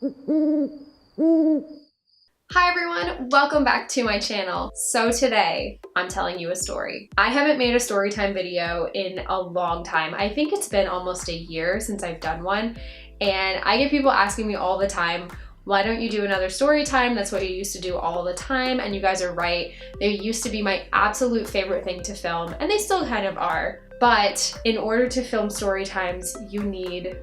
Hi everyone, welcome back to my channel. So today, I'm telling you a story. I haven't made a story time video in a long time. I think it's been almost a year since I've done one, and I get people asking me all the time, why don't you do another story time? That's what you used to do all the time, and you guys are right. They used to be my absolute favorite thing to film, and they still kind of are. But in order to film story times, you need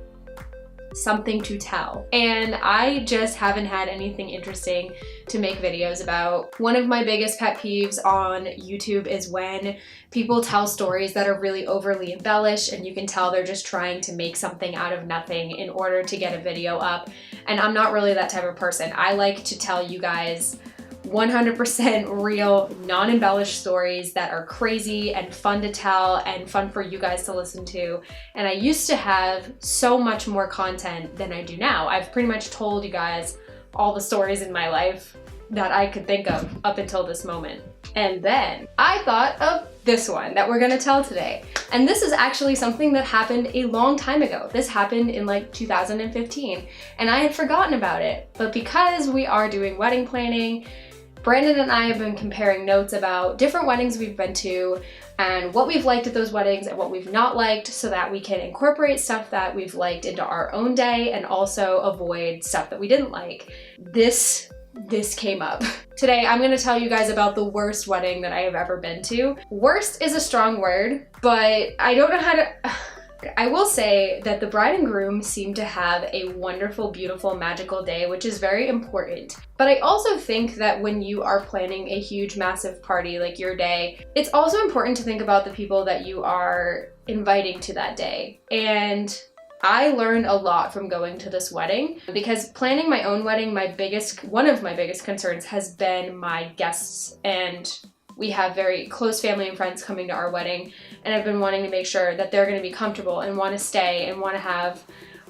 something to tell. And I just haven't had anything interesting to make videos about. One of my biggest pet peeves on YouTube is when people tell stories that are really overly embellished and you can tell they're just trying to make something out of nothing in order to get a video up. And I'm not really that type of person. I like to tell you guys 100% real, non-embellished stories that are crazy and fun to tell and fun for you guys to listen to. And I used to have so much more content than I do now. I've pretty much told you guys all the stories in my life that I could think of up until this moment. And then I thought of this one that we're gonna tell today. And this is actually something that happened a long time ago. This happened in like 2015, and I had forgotten about it. But because we are doing wedding planning, Brandon and I have been comparing notes about different weddings we've been to and what we've liked at those weddings and what we've not liked, so that we can incorporate stuff that we've liked into our own day and also avoid stuff that we didn't like. This came up. Today I'm going to tell you guys about the worst wedding that I have ever been to. Worst is a strong word, but I don't know how to... I will say that the bride and groom seem to have a wonderful, beautiful, magical day, which is very important. But I also think that when you are planning a huge, massive party like your day, it's also important to think about the people that you are inviting to that day. And I learned a lot from going to this wedding, because planning my own wedding, one of my biggest concerns has been my guests, and we have very close family and friends coming to our wedding, and I've been wanting to make sure that they're going to be comfortable and want to stay and want to have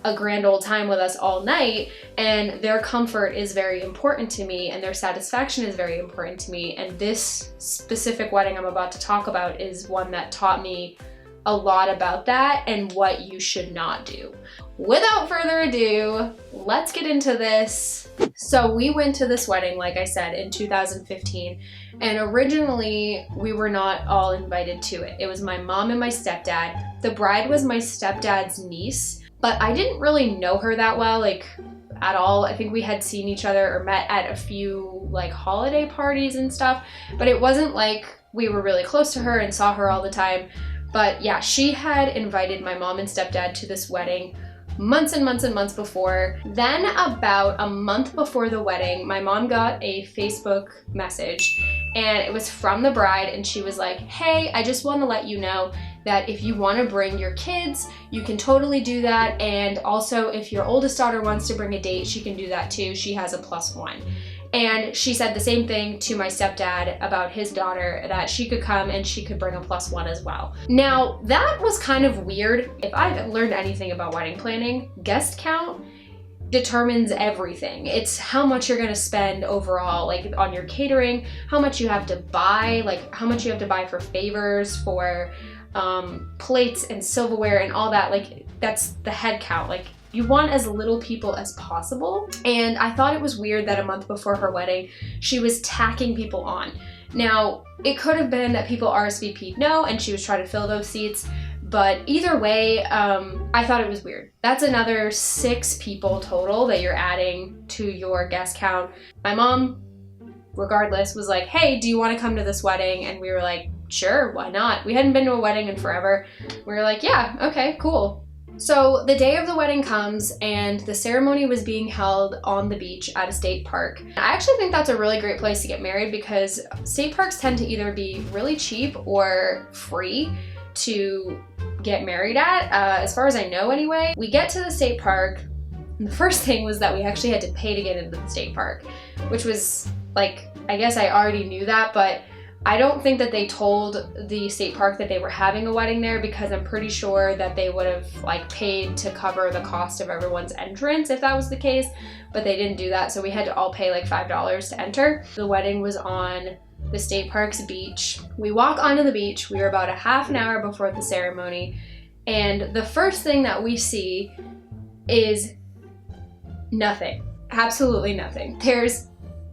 a grand old time with us all night, and their comfort is very important to me and their satisfaction is very important to me. And this specific wedding I'm about to talk about is one that taught me a lot about that and what you should not do. Without further ado, let's get into this. So we went to this wedding, like I said, in 2015, and originally we were not all invited to it. It was my mom and my stepdad. The bride was my stepdad's niece, but I didn't really know her that well, like at all. I think we had seen each other or met at a few like holiday parties and stuff, but it wasn't like we were really close to her and saw her all the time. But yeah, she had invited my mom and stepdad to this wedding months and months and months before. Then about a month before the wedding, my mom got a Facebook message, and it was from the bride, and she was like, hey, I just want to let you know that if you want to bring your kids, you can totally do that. And also if your oldest daughter wants to bring a date, she can do that too. She has a +1. And she said the same thing to my stepdad about his daughter, that she could come and she could bring a +1 as well. Now, that was kind of weird. If I've learned anything about wedding planning, guest count determines everything. It's how much you're gonna spend overall, like on your catering, how much you have to buy, like how much you have to buy for favors, for plates and silverware and all that. Like that's the head count. Like you want as little people as possible. And I thought it was weird that a month before her wedding, she was tacking people on. Now, it could have been that people RSVP'd no and she was trying to fill those seats, but either way, I thought it was weird. That's another 6 people total that you're adding to your guest count. My mom, regardless, was like, hey, do you want to come to this wedding? And we were like, sure, why not? We hadn't been to a wedding in forever. We were like, yeah, okay, cool. So the day of the wedding comes, and the ceremony was being held on the beach at a state park. I actually think that's a really great place to get married, because state parks tend to either be really cheap or free to get married at, as far as I know anyway. We get to the state park, and the first thing was that we actually had to pay to get into the state park, which was like, I guess I already knew that, but I don't think that they told the state park that they were having a wedding there, because I'm pretty sure that they would have like paid to cover the cost of everyone's entrance if that was the case, but they didn't do that, so we had to all pay like $5 to enter. The wedding was on the state park's beach. We walk onto the beach. We were about a half an hour before the ceremony, and the first thing that we see is nothing. Absolutely nothing. There's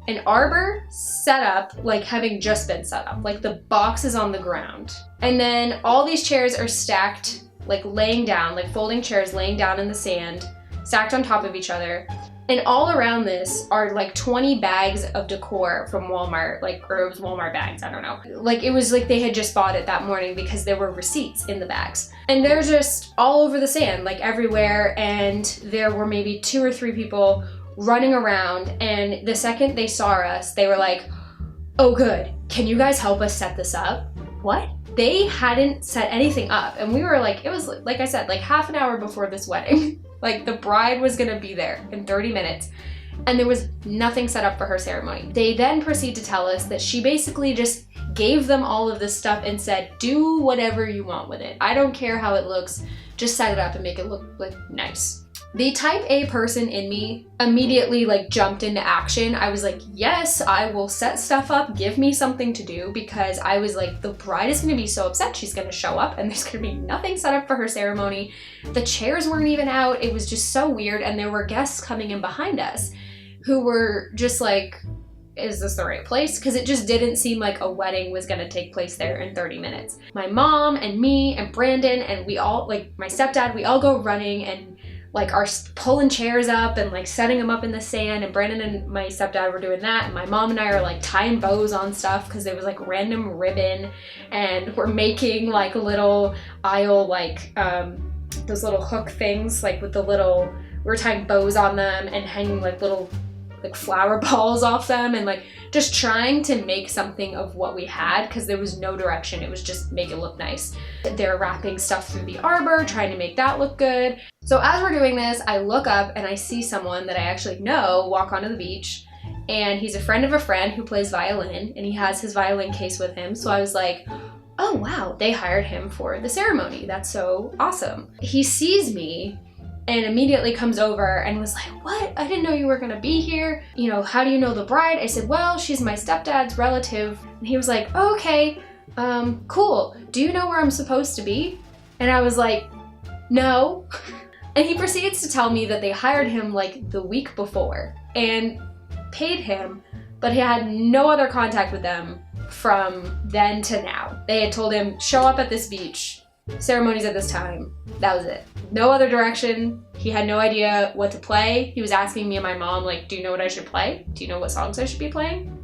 an arbor set up, like having just been set up, like the box is on the ground. And then all these chairs are stacked, like laying down, like folding chairs laying down in the sand, stacked on top of each other. And all around this are like 20 bags of decor from Walmart, like, or it was Walmart bags, I don't know. Like, it was like they had just bought it that morning because there were receipts in the bags. And they're just all over the sand, like everywhere. And there were maybe 2 or 3 people running around. And the second they saw us, they were like, oh good, can you guys help us set this up? What? They hadn't set anything up. And we were like, it was, like I said, like half an hour before this wedding. Like the bride was gonna be there in 30 minutes and there was nothing set up for her ceremony. They then proceed to tell us that she basically just gave them all of this stuff and said, do whatever you want with it. I don't care how it looks, just set it up and make it look like nice. The type A person in me immediately like jumped into action. I was like, yes, I will set stuff up, give me something to do, because I was like, the bride is gonna be so upset. She's gonna show up and there's gonna be nothing set up for her ceremony. The chairs weren't even out. It was just so weird. And there were guests coming in behind us who were just like, is this the right place? Because it just didn't seem like a wedding was gonna take place there in 30 minutes. My mom and me and Brandon and we all, like my stepdad, we all go running and like are pulling chairs up and like setting them up in the sand, and Brandon and my stepdad were doing that, and my mom and I are like tying bows on stuff because there was like random ribbon, and we're making like little aisle like those little hook things like with the little, we're tying bows on them and hanging like little like flower balls off them, and like just trying to make something of what we had because there was no direction. It was just make it look nice. They're wrapping stuff through the arbor, trying to make that look good. So as we're doing this, I look up and I see someone that I actually know walk onto the beach, and he's a friend of a friend who plays violin, and he has his violin case with him. So I was like, oh wow, they hired him for the ceremony. That's so awesome. He sees me and immediately comes over and was like, what? I didn't know you were gonna be here. You know, how do you know the bride? I said, well, she's my stepdad's relative. And he was like, oh, okay, cool. Do you know where I'm supposed to be? And I was like, no. And he proceeds to tell me that they hired him like the week before and paid him, but he had no other contact with them from then to now. They had told him, show up at this beach, ceremonies at this time. That was it. No other direction. He had no idea what to play. He was asking me and my mom, like, do you know what I should play? Do you know what songs I should be playing?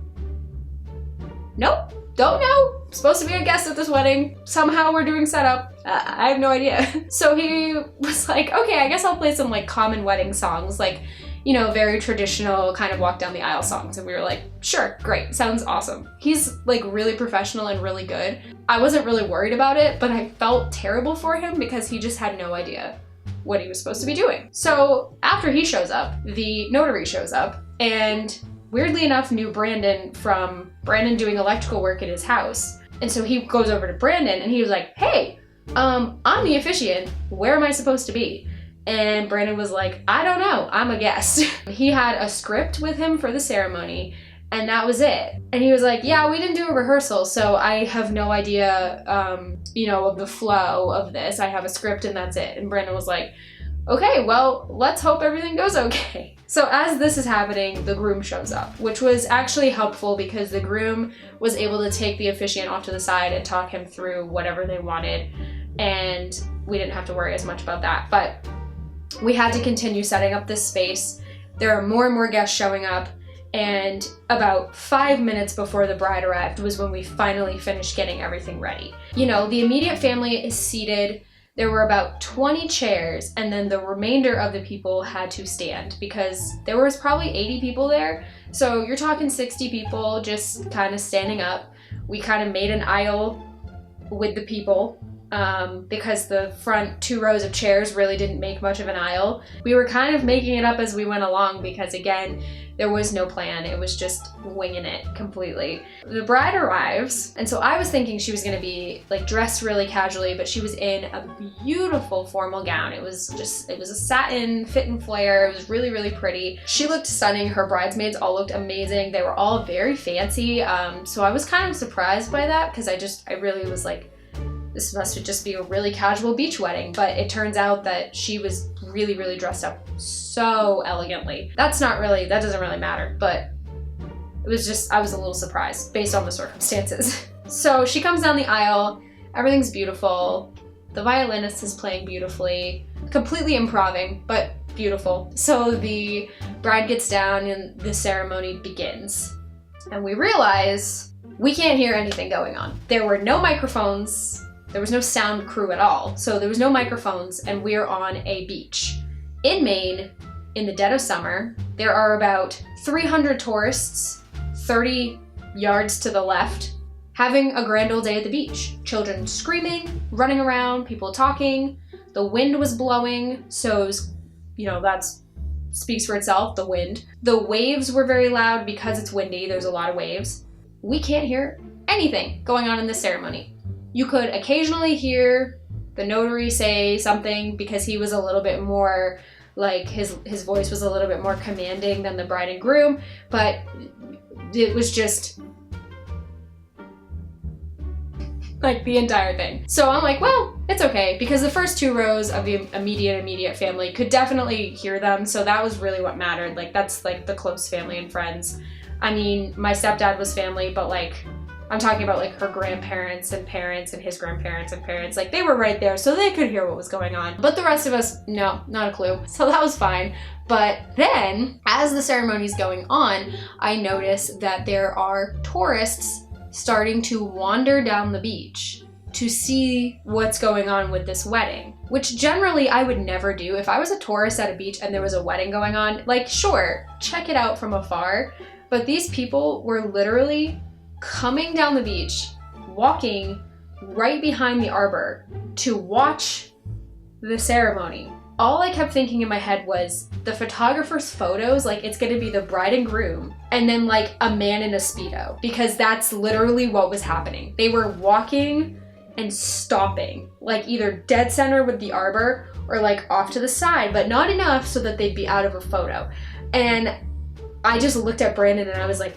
Nope, don't know. I'm supposed to be a guest at this wedding. Somehow we're doing setup. I have no idea. So he was like, okay, I guess I'll play some like common wedding songs, like, you know, very traditional kind of walk down the aisle songs. And we were like, sure, great, sounds awesome. He's like really professional and really good. I wasn't really worried about it, but I felt terrible for him because he just had no idea what he was supposed to be doing. So after he shows up, the notary shows up, and weirdly enough knew Brandon from Brandon doing electrical work at his house. And so he goes over to Brandon and he was like, hey, I'm the officiant. Where am I supposed to be? And Brandon was like, I don't know, I'm a guest. He had a script with him for the ceremony, and that was it. And he was like, yeah, we didn't do a rehearsal, so I have no idea, you know, of the flow of this. I have a script and that's it. And Brandon was like, okay, well, let's hope everything goes okay. So as this is happening, the groom shows up, which was actually helpful because the groom was able to take the officiant off to the side and talk him through whatever they wanted, and we didn't have to worry as much about that. But we had to continue setting up this space. There are more and more guests showing up, and about 5 minutes before the bride arrived was when we finally finished getting everything ready. You know, the immediate family is seated. There were about 20 chairs, and then the remainder of the people had to stand because there was probably 80 people there. So you're talking 60 people just kind of standing up. We kind of made an aisle with the people because the front 2 rows of chairs really didn't make much of an aisle. We were kind of making it up as we went along because, again, there was no plan. It was just winging it completely. The bride arrives, and so I was thinking she was gonna be like dressed really casually, but she was in a beautiful formal gown. It was a satin fit and flare. It was really, really pretty. She looked stunning. Her bridesmaids all looked amazing. They were all very fancy. So I was kind of surprised by that because I really was like, this must just be a really casual beach wedding. But it turns out that she was really, really dressed up so elegantly. That doesn't really matter, but it was just, I was a little surprised based on the circumstances. So she comes down the aisle, everything's beautiful. The violinist is playing beautifully, completely improvising, but beautiful. So the bride gets down and the ceremony begins. And we realize we can't hear anything going on. There were no microphones, there was no sound crew at all. So there was no microphones, and we're on a beach. In Maine, in the dead of summer, there are about 300 tourists, 30 yards to the left, having a grand old day at the beach. Children screaming, running around, people talking. The wind was blowing, so it was, that speaks for itself, the wind. The waves were very loud because it's windy, there's a lot of waves. We can't hear anything going on in this ceremony. You could occasionally hear the notary say something because he was a little bit more, like his voice was a little bit more commanding than the bride and groom, but it was just like the entire thing. So I'm like, well, it's okay, because the first 2 rows of the immediate family could definitely hear them, so that was really what mattered. Like, that's like the close family and friends. I mean, my stepdad was family, but like, I'm talking about like her grandparents and parents and his grandparents and parents, like they were right there, so they could hear what was going on. But the rest of us, no, not a clue. So that was fine. But then, as the ceremony's going on, I noticed that there are tourists starting to wander down the beach to see what's going on with this wedding, which generally I would never do. If I was a tourist at a beach and there was a wedding going on, like sure, check it out from afar. But these people were literally coming down the beach, walking right behind the arbor to watch the ceremony. All I kept thinking in my head was the photographer's photos, like it's gonna be the bride and groom and then like a man in a Speedo, because that's literally what was happening. They were walking and stopping, like either dead center with the arbor or like off to the side, but not enough so that they'd be out of a photo. And I just looked at Brandon and I was like,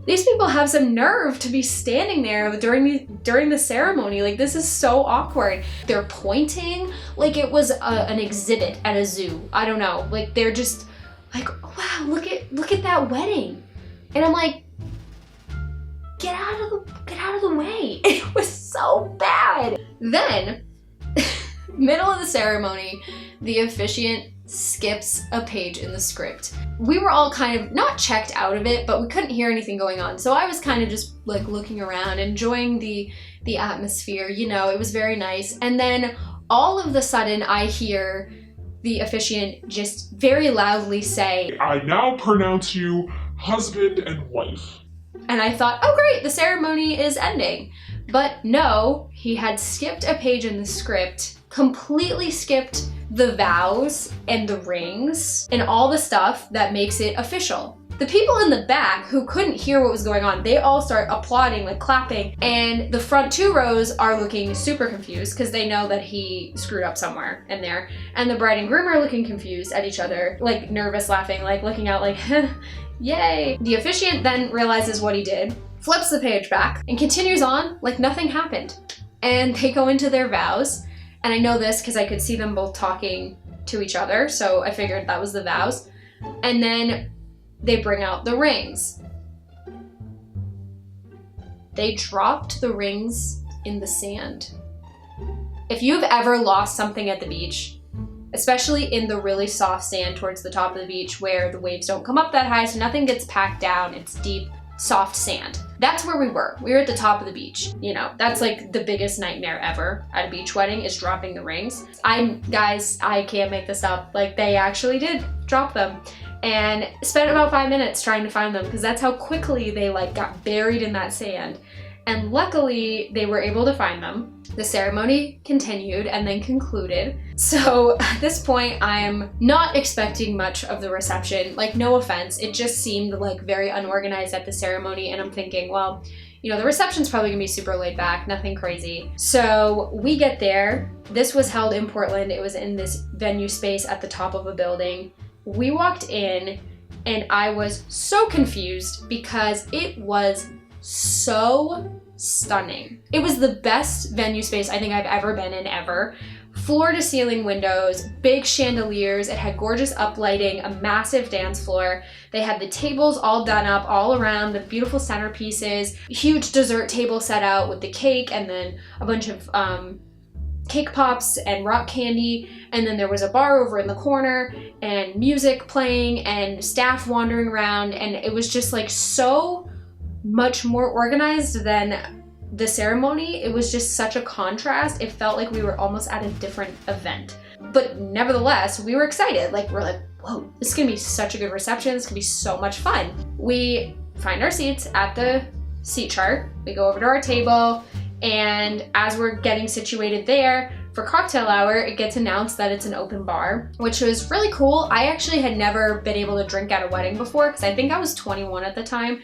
these people have some nerve to be standing there during the ceremony. Like, this is so awkward. They're pointing like it was an exhibit at a zoo. I don't know. Like, they're just like, wow, look at that wedding. And I'm like, get out of the way. It was so bad. Then, middle of the ceremony, the officiant skips a page in the script. We were all kind of not checked out of it, but we couldn't hear anything going on. So I was kind of just like looking around, enjoying the atmosphere, it was very nice. And then all of the sudden I hear the officiant just very loudly say, "I now pronounce you husband and wife." And I thought, oh great, the ceremony is ending. But no, he had skipped a page in the script, completely skipped the vows and the rings and all the stuff that makes it official. The people in the back who couldn't hear what was going on, they all start applauding, like clapping, and the front 2 rows are looking super confused because they know that he screwed up somewhere in there. And the bride and groom are looking confused at each other, like nervous laughing, like looking out like, yay. The officiant then realizes what he did, flips the page back, and continues on like nothing happened. And they go into their vows. And I know this because I could see them both talking to each other, so I figured that was the vows. And then they bring out the rings. They dropped the rings in the sand. If you've ever lost something at the beach, especially in the really soft sand towards the top of the beach where the waves don't come up that high, so nothing gets packed down, it's deep, soft sand. That's where we were. We were at the top of the beach. That's like the biggest nightmare ever at a beach wedding is dropping the rings. Guys, I can't make this up. Like, they actually did drop them and spent about 5 minutes trying to find them because that's how quickly they like got buried in that sand. And luckily they were able to find them. The ceremony continued and then concluded. So at this point, I'm not expecting much of the reception. Like, no offense, it just seemed like very unorganized at the ceremony. And I'm thinking, well, the reception's probably gonna be super laid back, nothing crazy. So we get there. This was held in Portland. It was in this venue space at the top of a building. We walked in and I was so confused because it was so stunning. It was the best venue space I think I've ever been in ever. Floor to ceiling windows, big chandeliers, it had gorgeous uplighting, a massive dance floor. They had the tables all done up all around, the beautiful centerpieces, huge dessert table set out with the cake and then a bunch of cake pops and rock candy, and then there was a bar over in the corner and music playing and staff wandering around, and it was just like so much more organized than the ceremony. It was just such a contrast. It felt like we were almost at a different event. But nevertheless, we were excited. Like, we're like, whoa, this is gonna be such a good reception. This is gonna be so much fun. We find our seats at the seat chart. We go over to our table, and as we're getting situated there for cocktail hour, it gets announced that it's an open bar, which was really cool. I actually had never been able to drink at a wedding before because I think I was 21 at the time,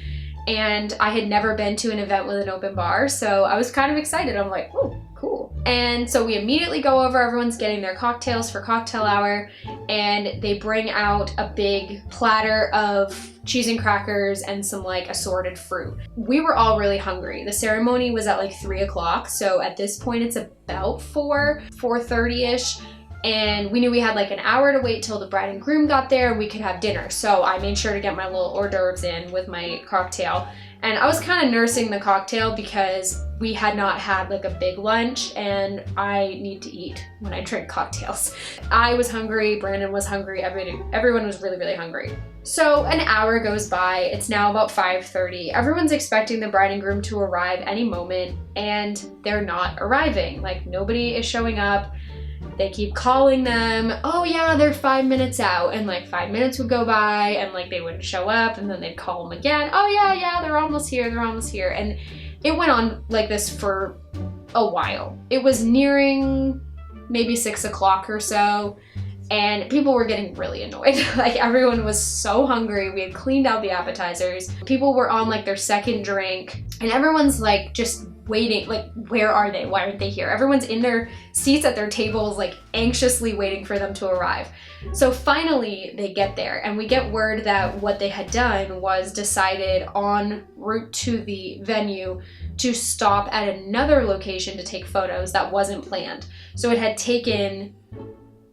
and I had never been to an event with an open bar, so I was kind of excited. I'm like, oh, cool. And so we immediately go over, everyone's getting their cocktails for cocktail hour, and they bring out a big platter of cheese and crackers and some like assorted fruit. We were all really hungry. The ceremony was at like 3 o'clock, so at this point it's about 4:30-ish. And we knew we had like an hour to wait till the bride and groom got there and we could have dinner. So I made sure to get my little hors d'oeuvres in with my cocktail. And I was kind of nursing the cocktail because we had not had like a big lunch, and I need to eat when I drink cocktails. I was hungry, Brandon was hungry, everyone was really, really hungry. So an hour goes by, it's now about 5:30. Everyone's expecting the bride and groom to arrive any moment, and they're not arriving. Like, nobody is showing up. They keep calling them, oh yeah, they're 5 minutes out, and like 5 minutes would go by and like they wouldn't show up, and then they'd call them again, oh yeah, they're almost here, and it went on like this for a while. It was nearing maybe 6 o'clock or so, and people were getting really annoyed. Like, everyone was so hungry. We had cleaned out the appetizers. People were on like their second drink, and everyone's like just waiting, like, where are they? Why aren't they here? Everyone's in their seats at their tables, like anxiously waiting for them to arrive. So finally they get there, and we get word that what they had done was decided en route to the venue to stop at another location to take photos that wasn't planned. So it had taken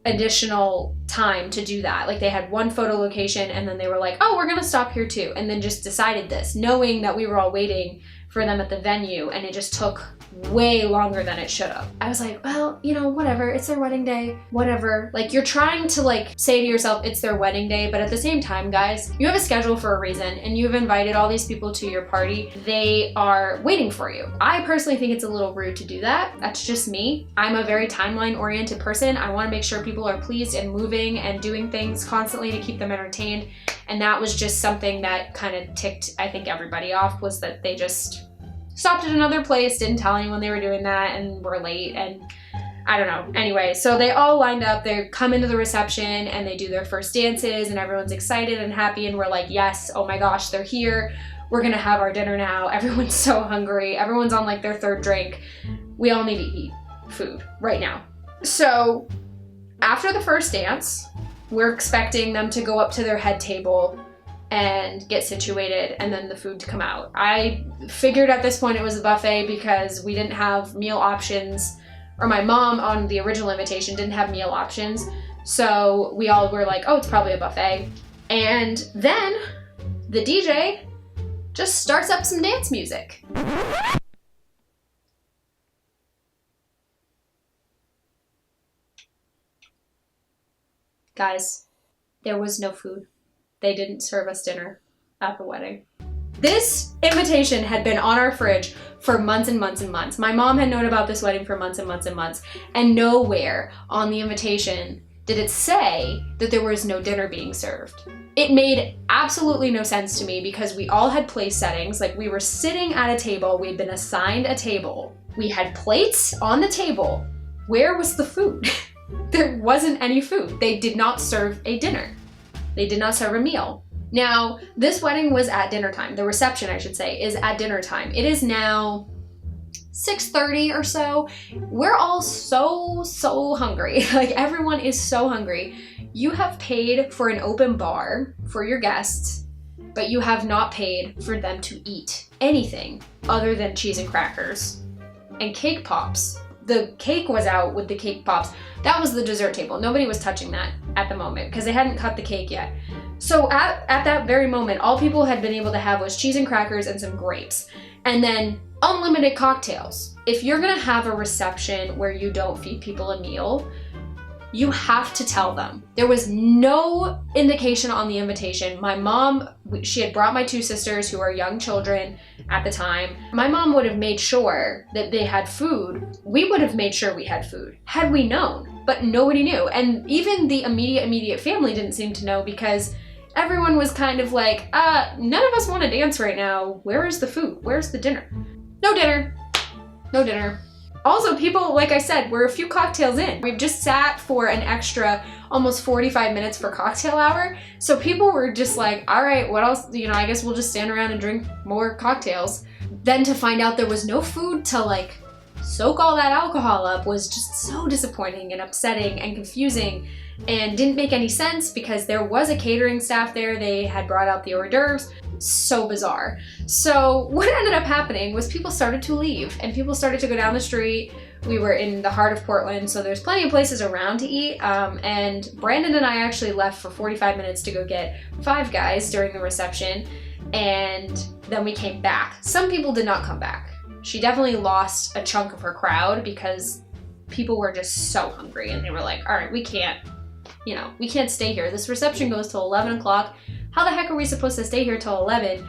additional time to do that. Like, they had one photo location and then they were like, oh, we're gonna stop here too, and then just decided this, knowing that we were all waiting for them at the venue, and it just took way longer than it should have. I was like, well, you know, whatever, it's their wedding day, whatever. Like, you're trying to like say to yourself it's their wedding day, but at the same time, guys, you have a schedule for a reason, and you've invited all these people to your party. They are waiting for you. I personally think it's a little rude to do that. That's just me. I'm a very timeline oriented person. I want to make sure people are pleased and moving and doing things constantly to keep them entertained. And that was just something that kind of ticked, I think, everybody off, was that they just stopped at another place, didn't tell anyone they were doing that, and were late, and I don't know. Anyway, so they all lined up, they come into the reception and they do their first dances, and everyone's excited and happy, and we're like, yes, oh my gosh, they're here. We're gonna have our dinner now. Everyone's so hungry. Everyone's on like their third drink. We all need to eat food right now. So after the first dance, we're expecting them to go up to their head table and get situated, and then the food to come out. I figured at this point it was a buffet because we didn't have meal options, or my mom on the original invitation didn't have meal options. So we all were like, oh, it's probably a buffet. And then the DJ just starts up some dance music. Guys, there was no food. They didn't serve us dinner at the wedding. This invitation had been on our fridge for months and months and months. My mom had known about this wedding for months and months and months, and nowhere on the invitation did it say that there was no dinner being served. It made absolutely no sense to me because we all had place settings. Like, we were sitting at a table, we'd been assigned a table. We had plates on the table. Where was the food? There wasn't any food. They did not serve a dinner. They did not serve a meal. Now, this wedding was at dinner time. The reception, I should say, is at dinner time. It is now 6:30 or so. We're all so hungry. Like, everyone is so hungry. You have paid for an open bar for your guests, but you have not paid for them to eat anything other than cheese and crackers and cake pops. The cake was out with the cake pops. That was the dessert table. Nobody was touching that at the moment because they hadn't cut the cake yet. So at that very moment, all people had been able to have was cheese and crackers and some grapes. And then unlimited cocktails. If you're gonna have a reception where you don't feed people a meal, you have to tell them. There was no indication on the invitation. My mom, she had brought my two sisters who are young children at the time. My mom would have made sure that they had food. We would have made sure we had food had we known, but nobody knew. And even the immediate family didn't seem to know because everyone was kind of like, none of us want to dance right now. Where is the food? Where's the dinner? No dinner. No dinner. Also, people, like I said, we're a few cocktails in. We've just sat for an extra almost 45 minutes for cocktail hour. So people were just like, all right, what else? You know, I guess we'll just stand around and drink more cocktails. Then to find out there was no food to like soak all that alcohol up was just so disappointing and upsetting and confusing and didn't make any sense because there was a catering staff there. They had brought out the hors d'oeuvres. So bizarre. So what ended up happening was people started to leave and people started to go down the street. We were in the heart of Portland, so there's plenty of places around to eat. And Brandon and I actually left for 45 minutes to go get Five Guys during the reception. And then we came back. Some people did not come back. She definitely lost a chunk of her crowd because people were just so hungry and they were like, all right, we can't stay here. This reception goes till 11 o'clock. How the heck are we supposed to stay here till 11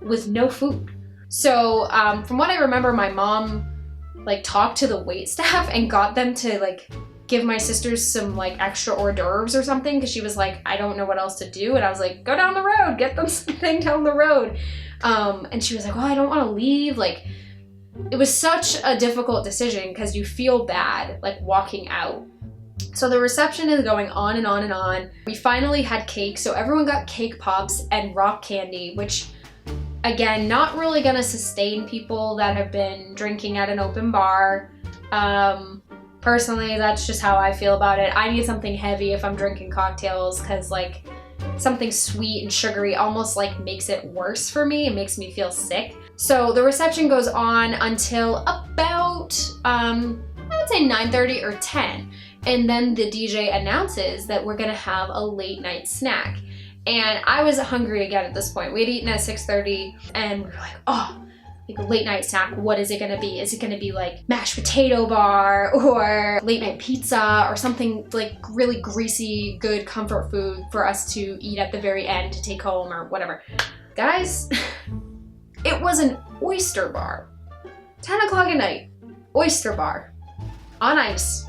with no food? So from what I remember, my mom like talked to the wait staff and got them to like give my sisters some like extra hors d'oeuvres or something because she was like, I don't know what else to do. And I was like, go down the road, get them something down the road. And she was like, well, I don't want to leave. Like, it was such a difficult decision because you feel bad like walking out. So the reception is going on and on and on. We finally had cake, so everyone got cake pops and rock candy, which again, not really gonna sustain people that have been drinking at an open bar. Personally, that's just how I feel about it. I need something heavy if I'm drinking cocktails because like something sweet and sugary almost like makes it worse for me. It makes me feel sick. So the reception goes on until about, I would say 9:30 or 10. And then the DJ announces that we're gonna have a late night snack. And I was hungry again at this point. We had eaten at 6:30 and we were like, oh, like a late night snack, what is it gonna be? Is it gonna be like mashed potato bar or late night pizza or something like really greasy, good comfort food for us to eat at the very end to take home or whatever? Guys, it was an oyster bar. 10 o'clock at night, oyster bar on ice.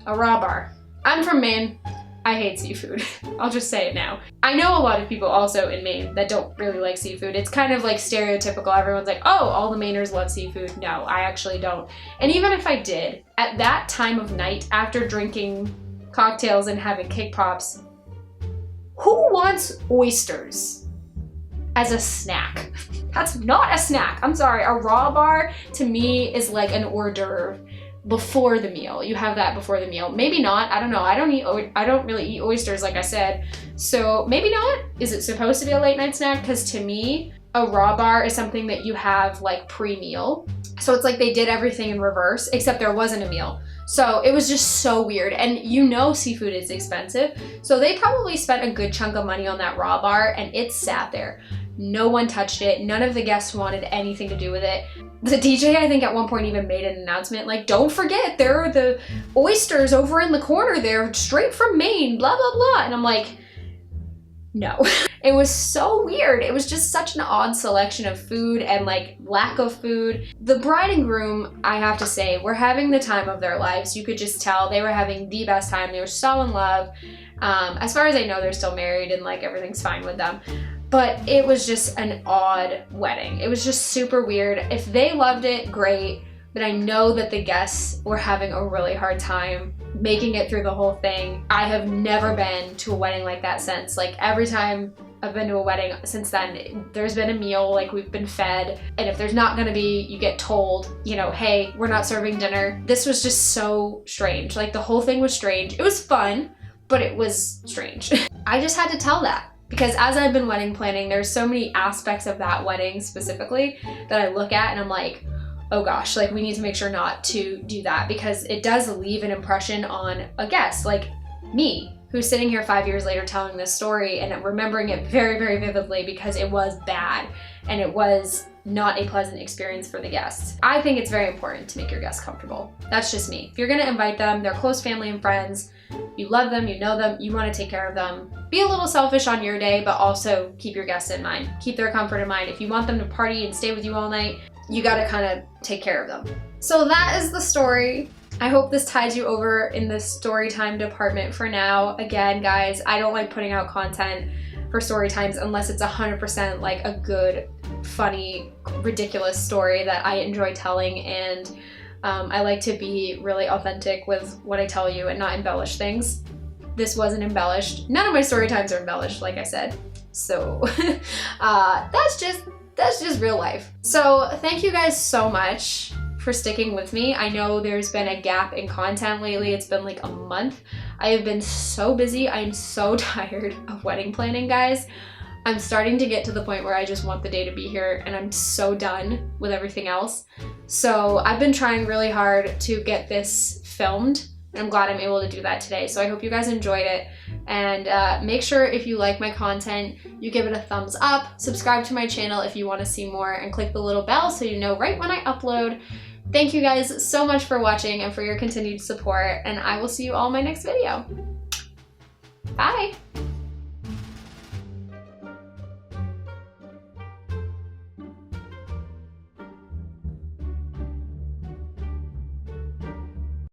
A raw bar. I'm from Maine. I hate seafood. I'll just say it now. I know a lot of people also in Maine that don't really like seafood. It's kind of like stereotypical. Everyone's like, oh, all the Mainers love seafood. No, I actually don't. And even if I did, at that time of night, after drinking cocktails and having cake pops, who wants oysters as a snack? That's not a snack. I'm sorry. A raw bar to me is like an hors d'oeuvre. Before the meal. You have that before the meal. Maybe not. I don't know. I don't really eat oysters like I said. So maybe not. Is it supposed to be a late night snack? Because to me, a raw bar is something that you have like pre-meal. So it's like they did everything in reverse, except there wasn't a meal. So it was just so weird. And you know seafood is expensive. So they probably spent a good chunk of money on that raw bar and it sat there. No one touched it. None of the guests wanted anything to do with it. The DJ, I think at one point even made an announcement like, don't forget, there are the oysters over in the corner there, straight from Maine, blah, blah, blah. And I'm like, no. It was so weird. It was just such an odd selection of food and like lack of food. The bride and groom, I have to say, were having the time of their lives. You could just tell they were having the best time. They were so in love. As far as I know, they're still married and like everything's fine with them. But it was just an odd wedding. It was just super weird. If they loved it, great. But I know that the guests were having a really hard time making it through the whole thing. I have never been to a wedding like that since. Like every time I've been to a wedding since then, there's been a meal, like we've been fed. And if there's not gonna be, you get told, you know, hey, we're not serving dinner. This was just so strange. Like the whole thing was strange. It was fun, but it was strange. I just had to tell that. Because as I've been wedding planning, there's so many aspects of that wedding specifically that I look at and I'm like, oh gosh, like we need to make sure not to do that, because it does leave an impression on a guest like me, who's sitting here 5 years later telling this story and remembering it very, very vividly because it was bad and it was not a pleasant experience for the guests. I think it's very important to make your guests comfortable. That's just me. If you're gonna invite them, they're close family and friends, you love them, you know them, you wanna take care of them. Be a little selfish on your day, but also keep your guests in mind. Keep their comfort in mind. If you want them to party and stay with you all night, you gotta kind of take care of them. So that is the story. I hope this tides you over in the story time department for now. Again, guys, I don't like putting out content for story times unless it's 100% like a good, funny, ridiculous story that I enjoy telling, and I like to be really authentic with what I tell you and not embellish things. This wasn't embellished. None of my story times are embellished, like I said. So that's just real life. So thank you guys so much for sticking with me. I know there's been a gap in content lately. It's been like a month. I have been so busy. I'm so tired of wedding planning, guys. I'm starting to get to the point where I just want the day to be here and I'm so done with everything else. So I've been trying really hard to get this filmed, and I'm glad I'm able to do that today. So I hope you guys enjoyed it, and make sure if you like my content, you give it a thumbs up, subscribe to my channel if you want to see more, and click the little bell so you know right when I upload. Thank you guys so much for watching and for your continued support, and I will see you all in my next video. Bye!